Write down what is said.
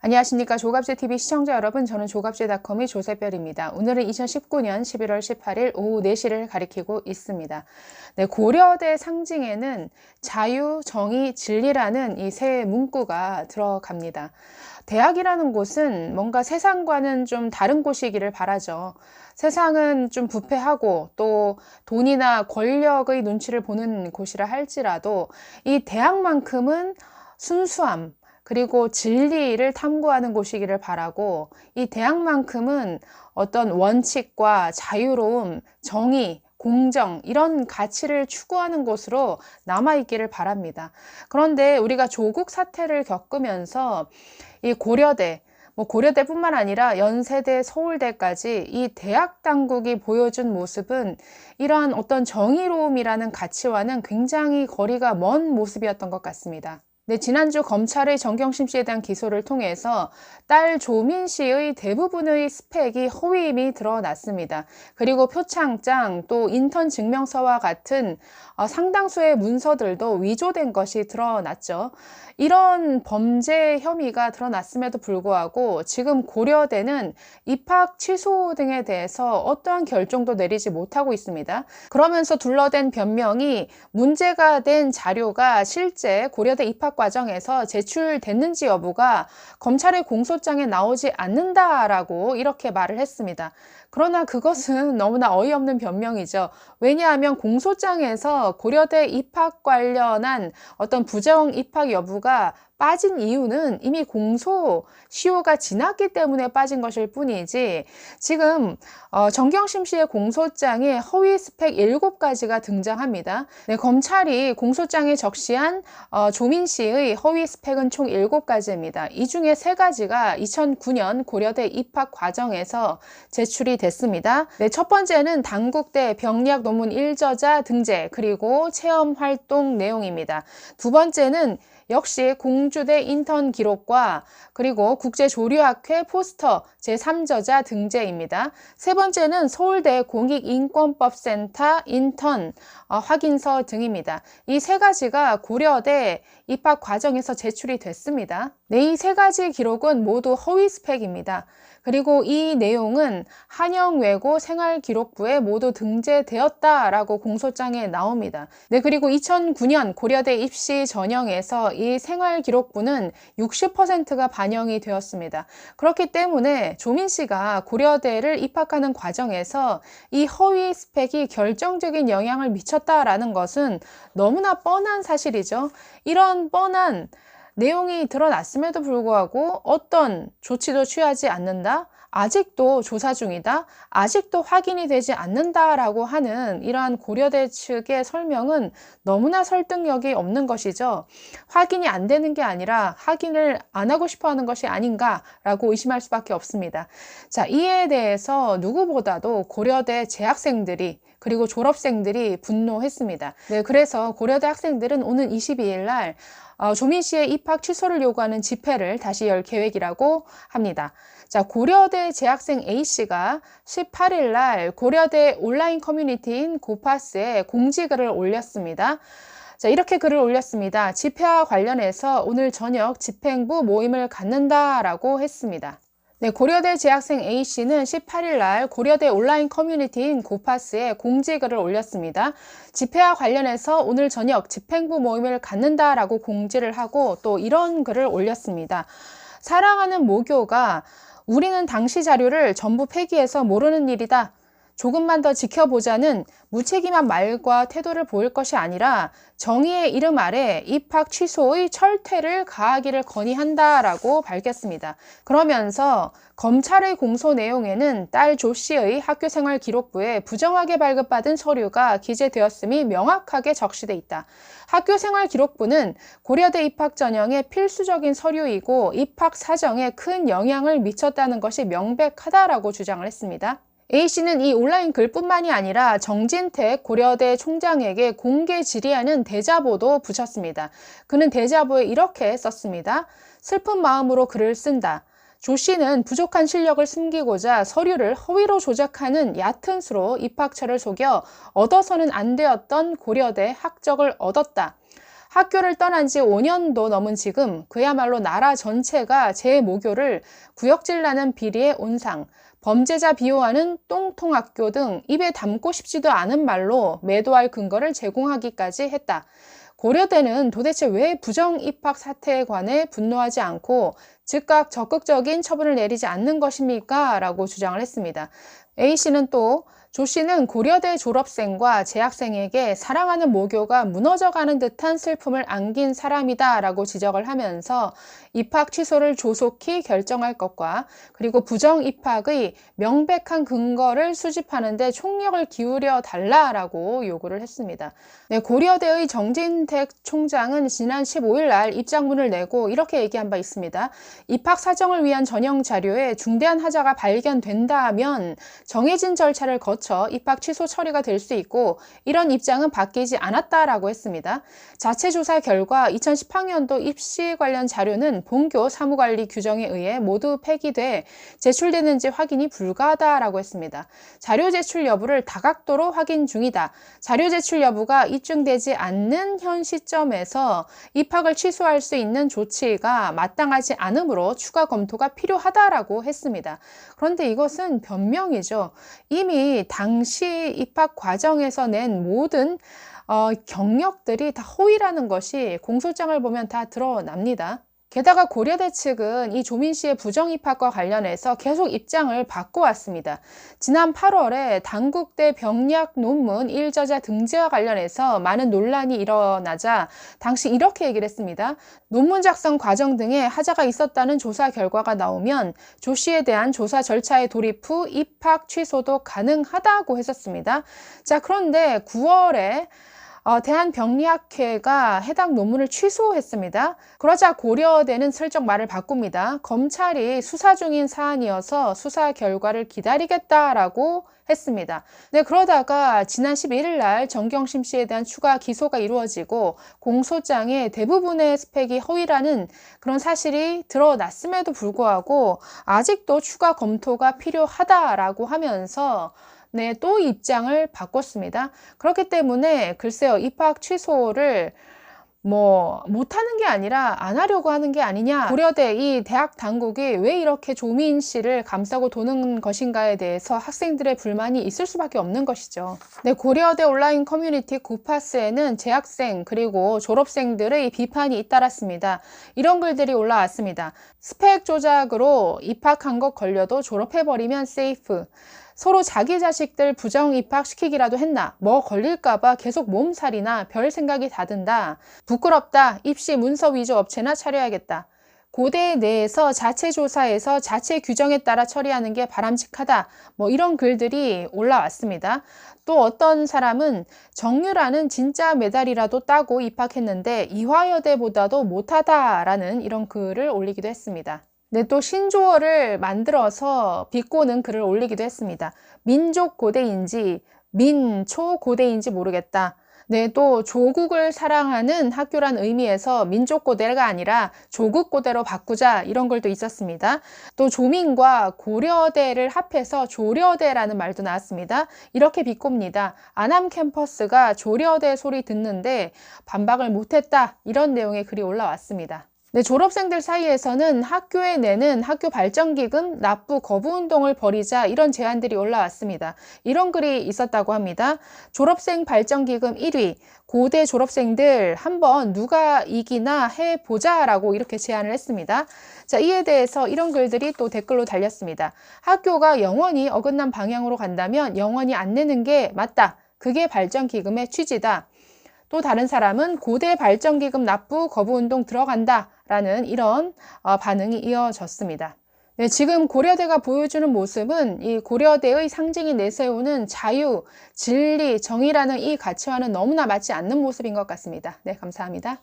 안녕하십니까. 조갑제TV 시청자 여러분, 저는 조갑제닷컴의 조세별입니다. 오늘은 2019년 11월 18일 오후 4시를 가리키고 있습니다. 네, 고려대 상징에는 자유, 정의, 진리라는 이 세 문구가 들어갑니다. 대학이라는 곳은 뭔가 세상과는 좀 다른 곳이기를 바라죠. 세상은 좀 부패하고 또 돈이나 권력의 눈치를 보는 곳이라 할지라도 이 대학만큼은 순수함, 그리고 진리를 탐구하는 곳이기를 바라고, 이 대학만큼은 어떤 원칙과 자유로움, 정의, 공정 이런 가치를 추구하는 곳으로 남아있기를 바랍니다. 그런데 우리가 조국 사태를 겪으면서 이 고려대, 고려대뿐만 아니라 연세대, 서울대까지 이 대학 당국이 보여준 모습은 이러한 어떤 정의로움이라는 가치와는 굉장히 거리가 먼 모습이었던 것 같습니다. 네, 지난주 검찰의 정경심 씨에 대한 기소를 통해서 딸 조민 씨의 대부분의 스펙이 허위임이 드러났습니다. 그리고 표창장, 또 인턴 증명서와 같은 상당수의 문서들도 위조된 것이 드러났죠. 이런 범죄 혐의가 드러났음에도 불구하고 지금 고려대는 입학 취소 등에 대해서 어떠한 결정도 내리지 못하고 있습니다. 그러면서 둘러댄 변명이 문제가 된 자료가 실제 고려대 입학 과정에서 제출됐는지 여부가 검찰의 공소장에 나오지 않는다라고 이렇게 말을 했습니다. 그러나 그것은 너무나 어이없는 변명이죠. 왜냐하면 공소장에서 고려대 입학 관련한 어떤 부정 입학 여부가 빠진 이유는 이미 공소 시효가 지났기 때문에 빠진 것일 뿐이지, 지금 정경심 씨의 공소장에 허위 스펙 7가지가 등장합니다. 네, 검찰이 공소장에 적시한 조민 씨의 허위 스펙은 총 7가지입니다. 이 중에 3가지가 2009년 고려대 입학 과정에서 제출이 됐습니다. 네, 첫 번째는 단국대 병리학 논문 1저자 등재, 그리고 체험 활동 내용입니다. 두 번째는 역시 공주대 인턴 기록과 그리고 국제조류학회 포스터 제3저자 등재입니다. 세 번째는 서울대 공익인권법센터 인턴 확인서 등입니다. 이 3가지가 고려대 입학 과정에서 제출이 됐습니다. 네, 이 3가지 기록은 모두 허위 스펙입니다. 그리고 이 내용은 한영외고 생활기록부에 모두 등재되었다라고 공소장에 나옵니다. 네, 그리고 2009년 고려대 입시 전형에서 이 생활기록부는 60%가 반영이 되었습니다. 그렇기 때문에 조민 씨가 고려대를 입학하는 과정에서 이 허위 스펙이 결정적인 영향을 미쳤다라는 것은 너무나 뻔한 사실이죠. 이런 뻔한 내용이 드러났음에도 불구하고 어떤 조치도 취하지 않는다, 아직도 조사 중이다, 아직도 확인이 되지 않는다라고 하는 이러한 고려대 측의 설명은 너무나 설득력이 없는 것이죠. 확인이 안 되는 게 아니라 확인을 안 하고 싶어 하는 것이 아닌가라고 의심할 수밖에 없습니다. 자, 이에 대해서 누구보다도 고려대 재학생들이 그리고 졸업생들이 분노했습니다. 네, 그래서 고려대 학생들은 오는 22일 날 조민 씨의 입학 취소를 요구하는 집회를 다시 열 계획이라고 합니다. 자, 고려대 재학생 A씨가 18일 날 고려대 온라인 커뮤니티인 고파스에 공지글을 올렸습니다. 자, 이렇게 글을 올렸습니다. 집회와 관련해서 오늘 저녁 집행부 모임을 갖는다라고 했습니다. 네, 고려대 재학생 A씨는 18일 날 고려대 온라인 커뮤니티인 고파스에 공지글을 올렸습니다. 집회와 관련해서 오늘 저녁 집행부 모임을 갖는다라고 공지를 하고 또 이런 글을 올렸습니다. 사랑하는 모교가 우리는 당시 자료를 전부 폐기해서 모르는 일이다. 조금만 더 지켜보자는 무책임한 말과 태도를 보일 것이 아니라 정의의 이름 아래 입학 취소의 철퇴를 가하기를 건의한다라고 밝혔습니다. 그러면서 검찰의 공소 내용에는 딸 조 씨의 학교생활 기록부에 부정하게 발급받은 서류가 기재되었음이 명확하게 적시돼 있다. 학교생활 기록부는 고려대 입학 전형의 필수적인 서류이고 입학 사정에 큰 영향을 미쳤다는 것이 명백하다라고 주장을 했습니다. A씨는 이 온라인 글뿐만이 아니라 정진택 고려대 총장에게 공개 질의하는 대자보도 붙였습니다. 그는 대자보에 이렇게 썼습니다. 슬픈 마음으로 글을 쓴다. 조 씨는 부족한 실력을 숨기고자 서류를 허위로 조작하는 얕은 수로 입학처를 속여 얻어서는 안 되었던 고려대 학적을 얻었다. 학교를 떠난 지 5년도 넘은 지금 그야말로 나라 전체가 재모교를 구역질나는 비리의 온상, 범죄자 비호하는 똥통학교 등 입에 담고 싶지도 않은 말로 매도할 근거를 제공하기까지 했다. 고려대는 도대체 왜 부정 입학 사태에 관해 분노하지 않고 즉각 적극적인 처분을 내리지 않는 것입니까? 라고 주장을 했습니다. A씨는 또 조 씨는 고려대 졸업생과 재학생에게 사랑하는 모교가 무너져가는 듯한 슬픔을 안긴 사람이다 라고 지적을 하면서 입학 취소를 조속히 결정할 것과 그리고 부정 입학의 명백한 근거를 수집하는 데 총력을 기울여 달라라고 요구를 했습니다. 네, 고려대의 정진택 총장은 지난 15일 날 입장문을 내고 이렇게 얘기한 바 있습니다. 입학 사정을 위한 전형 자료에 중대한 하자가 발견된다면 정해진 절차를 거쳐 입학 취소 처리가 될 수 있고 이런 입장은 바뀌지 않았다라고 했습니다. 자체 조사 결과 2018년도 입시 관련 자료는 본교 사무관리 규정에 의해 모두 폐기돼 제출되는지 확인이 불가하다라고 했습니다. 자료 제출 여부를 다각도로 확인 중이다. 자료 제출 여부가 입증되지 않는 현 시점에서 입학을 취소할 수 있는 조치가 마땅하지 않으므로 추가 검토가 필요하다라고 했습니다. 그런데 이것은 변명이죠. 이미 당시 입학 과정에서 낸 모든 경력들이 다 허위라는 것이 공소장을 보면 다 드러납니다. 게다가 고려대 측은 이 조민 씨의 부정 입학과 관련해서 계속 입장을 바꿔왔습니다. 지난 8월에 단국대 병약 논문 1저자 등재와 관련해서 많은 논란이 일어나자 당시 이렇게 얘기를 했습니다. 논문 작성 과정 등에 하자가 있었다는 조사 결과가 나오면 조 씨에 대한 조사 절차에 돌입 후 입학 취소도 가능하다고 했었습니다. 자, 그런데 9월에 대한병리학회가 해당 논문을 취소했습니다. 그러자 고려대는 슬쩍 말을 바꿉니다. 검찰이 수사 중인 사안이어서 수사 결과를 기다리겠다라고 했습니다. 네, 그러다가 지난 11일 날 정경심 씨에 대한 추가 기소가 이루어지고 공소장의 대부분의 스펙이 허위라는 그런 사실이 드러났음에도 불구하고 아직도 추가 검토가 필요하다라고 하면서 네, 또 입장을 바꿨습니다. 그렇기 때문에 글쎄요, 입학 취소를 못하는 게 아니라 안 하려고 하는 게 아니냐. 고려대 이 대학 당국이 왜 이렇게 조민 씨를 감싸고 도는 것인가에 대해서 학생들의 불만이 있을 수밖에 없는 것이죠. 네, 고려대 온라인 커뮤니티 구파스에는 재학생 그리고 졸업생들의 비판이 잇따랐습니다. 이런 글들이 올라왔습니다. 스펙 조작으로 입학한 것 걸려도 졸업해버리면 세이프. 서로 자기 자식들 부정 입학시키기라도 했나? 뭐 걸릴까봐 계속 몸살이나 별 생각이 다 든다. 부끄럽다. 입시 문서 위조 업체나 차려야겠다. 고대 내에서 자체 조사에서 자체 규정에 따라 처리하는 게 바람직하다. 뭐 이런 글들이 올라왔습니다. 또 어떤 사람은 정유라는 진짜 메달이라도 따고 입학했는데 이화여대보다도 못하다라는 이런 글을 올리기도 했습니다. 네, 또 신조어를 만들어서 비꼬는 글을 올리기도 했습니다. 민족 고대인지 민초 고대인지 모르겠다. 네, 또 조국을 사랑하는 학교란 의미에서 민족고대가 아니라 조국고대로 바꾸자 이런 글도 있었습니다. 또 조민과 고려대를 합해서 조려대라는 말도 나왔습니다. 이렇게 비꼽니다. 안암 캠퍼스가 조려대 소리 듣는데 반박을 못했다 이런 내용의 글이 올라왔습니다. 네, 졸업생들 사이에서는 학교에 내는 학교 발전기금 납부 거부 운동을 벌이자 이런 제안들이 올라왔습니다. 이런 글이 있었다고 합니다. 졸업생 발전기금 1위, 고대 졸업생들 한번 누가 이기나 해보자라고 이렇게 제안을 했습니다. 자, 이에 대해서 이런 글들이 또 댓글로 달렸습니다. 학교가 영원히 어긋난 방향으로 간다면 영원히 안 내는 게 맞다. 그게 발전기금의 취지다. 또 다른 사람은 고대 발전기금 납부 거부운동 들어간다 라는 이런 반응이 이어졌습니다. 네, 지금 고려대가 보여주는 모습은 이 고려대의 상징이 내세우는 자유, 진리, 정의라는 이 가치와는 너무나 맞지 않는 모습인 것 같습니다. 네, 감사합니다.